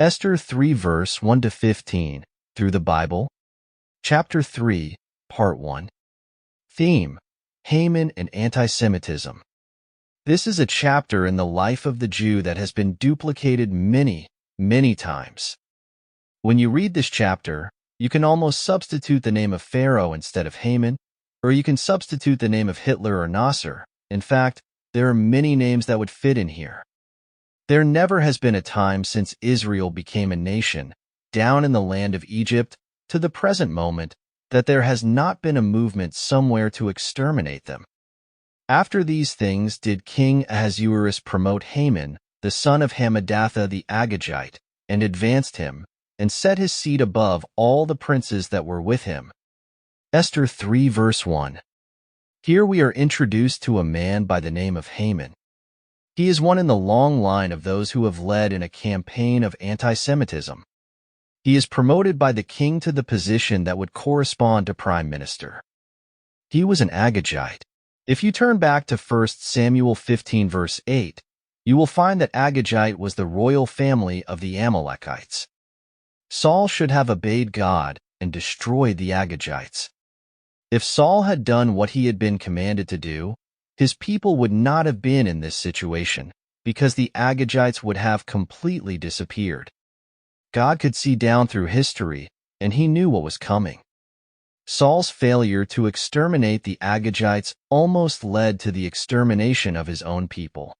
Esther 3 verse 1 to 15 through the Bible. Chapter 3, Part 1. Theme: Haman and anti-Semitism. This is a chapter in the life of the Jew that has been duplicated many, many times. When you read this chapter, you can almost substitute the name of Pharaoh instead of Haman, or you can substitute the name of Hitler or Nasser. In fact, there are many names that would fit in here. There never has been a time since Israel became a nation, down in the land of Egypt, to the present moment, that there has not been a movement somewhere to exterminate them. After these things did King Ahasuerus promote Haman, the son of Hammedatha the Agagite, and advanced him, and set his seat above all the princes that were with him. Esther 3 verse 1. Here we are introduced to a man by the name of Haman. He is one in the long line of those who have led in a campaign of anti-Semitism. He is promoted by the king to the position that would correspond to prime minister. He was an Agagite. If you turn back to 1 Samuel 15 verse 8, you will find that Agagite was the royal family of the Amalekites. Saul should have obeyed God and destroyed the Agagites. If Saul had done what he had been commanded to do, his people would not have been in this situation, because the Agagites would have completely disappeared. God could see down through history, and he knew what was coming. Saul's failure to exterminate the Agagites almost led to the extermination of his own people.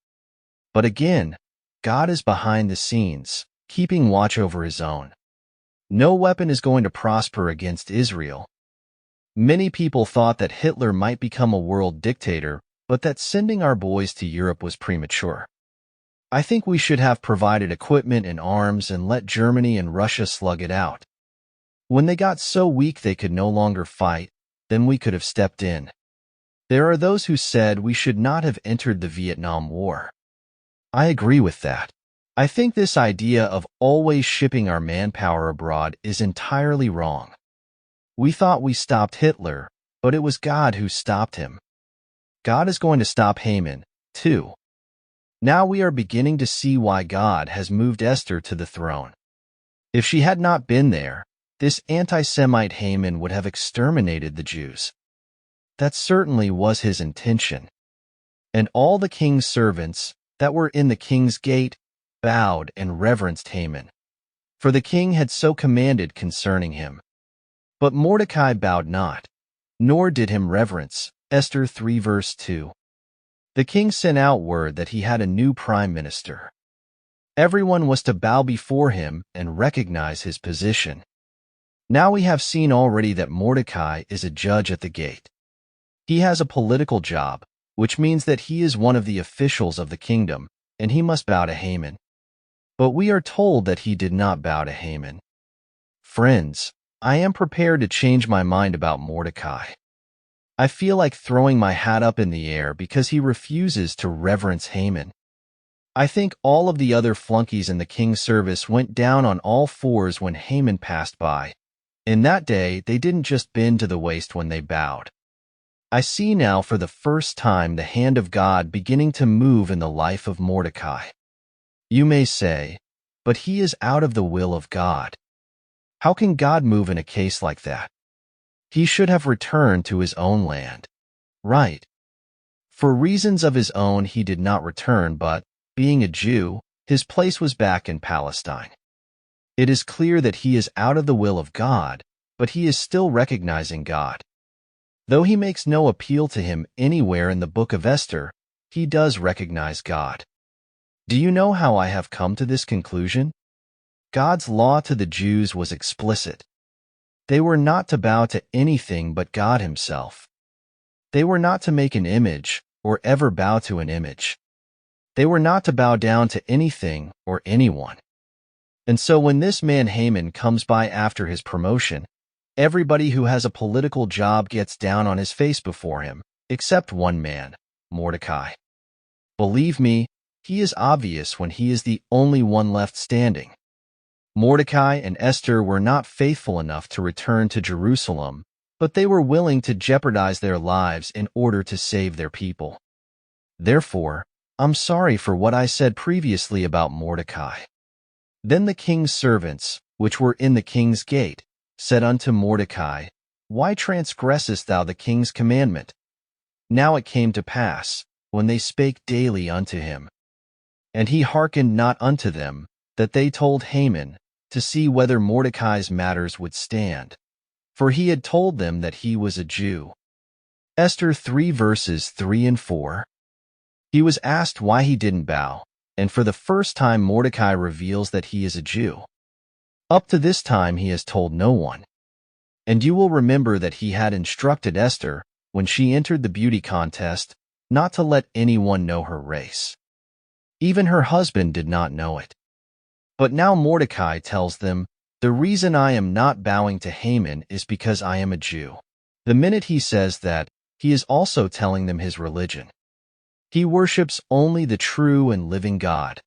But again, God is behind the scenes, keeping watch over his own. No weapon is going to prosper against Israel. Many people thought that Hitler might become a world dictator, but that sending our boys to Europe was premature. I think we should have provided equipment and arms and let Germany and Russia slug it out. When they got so weak they could no longer fight, then we could have stepped in. There are those who said we should not have entered the Vietnam War. I agree with that. I think this idea of always shipping our manpower abroad is entirely wrong. We thought we stopped Hitler, but it was God who stopped him. God is going to stop Haman, too. Now we are beginning to see why God has moved Esther to the throne. If she had not been there, this anti-Semite Haman would have exterminated the Jews. That certainly was his intention. And all the king's servants that were in the king's gate bowed and reverenced Haman, for the king had so commanded concerning him. But Mordecai bowed not, nor did him reverence. Esther 3 verse 2. The king sent out word that he had a new prime minister. Everyone was to bow before him and recognize his position. Now we have seen already that Mordecai is a judge at the gate. He has a political job, which means that he is one of the officials of the kingdom, and he must bow to Haman. But we are told that he did not bow to Haman. Friends, I am prepared to change my mind about Mordecai. I feel like throwing my hat up in the air because he refuses to reverence Haman. I think all of the other flunkies in the king's service went down on all fours when Haman passed by. In that day, they didn't just bend to the waist when they bowed. I see now for the first time the hand of God beginning to move in the life of Mordecai. You may say, but he is out of the will of God. How can God move in a case like that? He should have returned to his own land. Right. For reasons of his own he did not return, but, being a Jew, his place was back in Palestine. It is clear that he is out of the will of God, but he is still recognizing God. Though he makes no appeal to him anywhere in the book of Esther, he does recognize God. Do you know how I have come to this conclusion? God's law to the Jews was explicit. They were not to bow to anything but God himself. They were not to make an image or ever bow to an image. They were not to bow down to anything or anyone. And so when this man Haman comes by after his promotion, everybody who has a political job gets down on his face before him, except one man, Mordecai. Believe me, he is obvious when he is the only one left standing. Mordecai and Esther were not faithful enough to return to Jerusalem, but they were willing to jeopardize their lives in order to save their people. Therefore, I'm sorry for what I said previously about Mordecai. Then the king's servants, which were in the king's gate, said unto Mordecai, Why transgressest thou the king's commandment? Now it came to pass, when they spake daily unto him, and he hearkened not unto them, that they told Haman, to see whether Mordecai's matters would stand. For he had told them that he was a Jew. Esther 3 verses 3 and 4. He was asked why he didn't bow, and for the first time Mordecai reveals that he is a Jew. Up to this time he has told no one. And you will remember that he had instructed Esther, when she entered the beauty contest, not to let anyone know her race. Even her husband did not know it. But now Mordecai tells them, The reason I am not bowing to Haman is because I am a Jew. The minute he says that, he is also telling them his religion. He worships only the true and living God.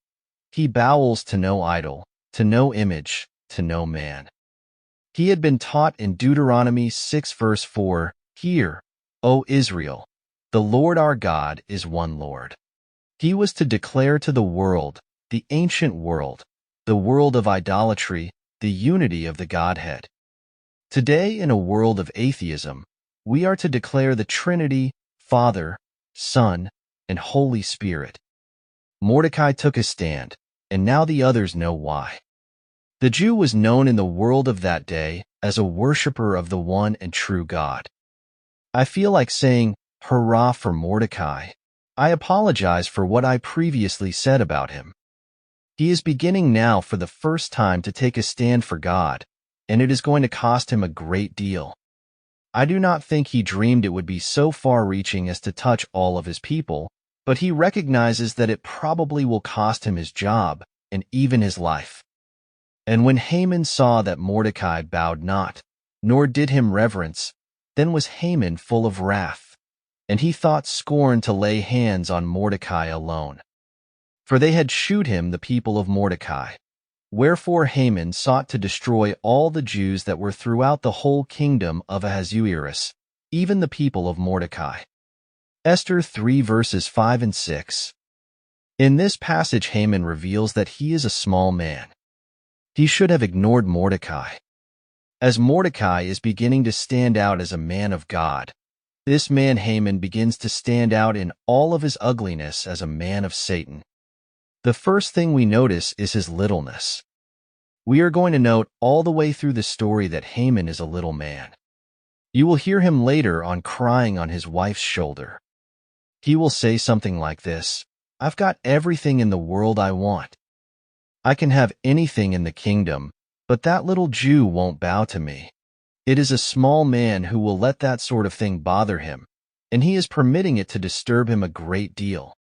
He bows to no idol, to no image, to no man. He had been taught in Deuteronomy 6 verse 4, Hear, O Israel, the Lord our God is one Lord. He was to declare to the world, the ancient world, the world of idolatry, the unity of the Godhead. Today, in a world of atheism, we are to declare the Trinity, Father, Son, and Holy Spirit. Mordecai took a stand, and now the others know why. The Jew was known in the world of that day as a worshiper of the one and true God. I feel like saying, Hurrah for Mordecai. I apologize for what I previously said about him. He is beginning now for the first time to take a stand for God, and it is going to cost him a great deal. I do not think he dreamed it would be so far-reaching as to touch all of his people, but he recognizes that it probably will cost him his job and even his life. And when Haman saw that Mordecai bowed not, nor did him reverence, then was Haman full of wrath, and he thought scorn to lay hands on Mordecai alone. For they had shewed him the people of Mordecai. Wherefore Haman sought to destroy all the Jews that were throughout the whole kingdom of Ahasuerus, even the people of Mordecai. Esther 3 verses 5 and 6. In this passage Haman reveals that he is a small man. He should have ignored Mordecai. As Mordecai is beginning to stand out as a man of God, this man Haman begins to stand out in all of his ugliness as a man of Satan. The first thing we notice is his littleness. We are going to note all the way through the story that Haman is a little man. You will hear him later on crying on his wife's shoulder. He will say something like this, I've got everything in the world I want. I can have anything in the kingdom, but that little Jew won't bow to me. It is a small man who will let that sort of thing bother him, and he is permitting it to disturb him a great deal.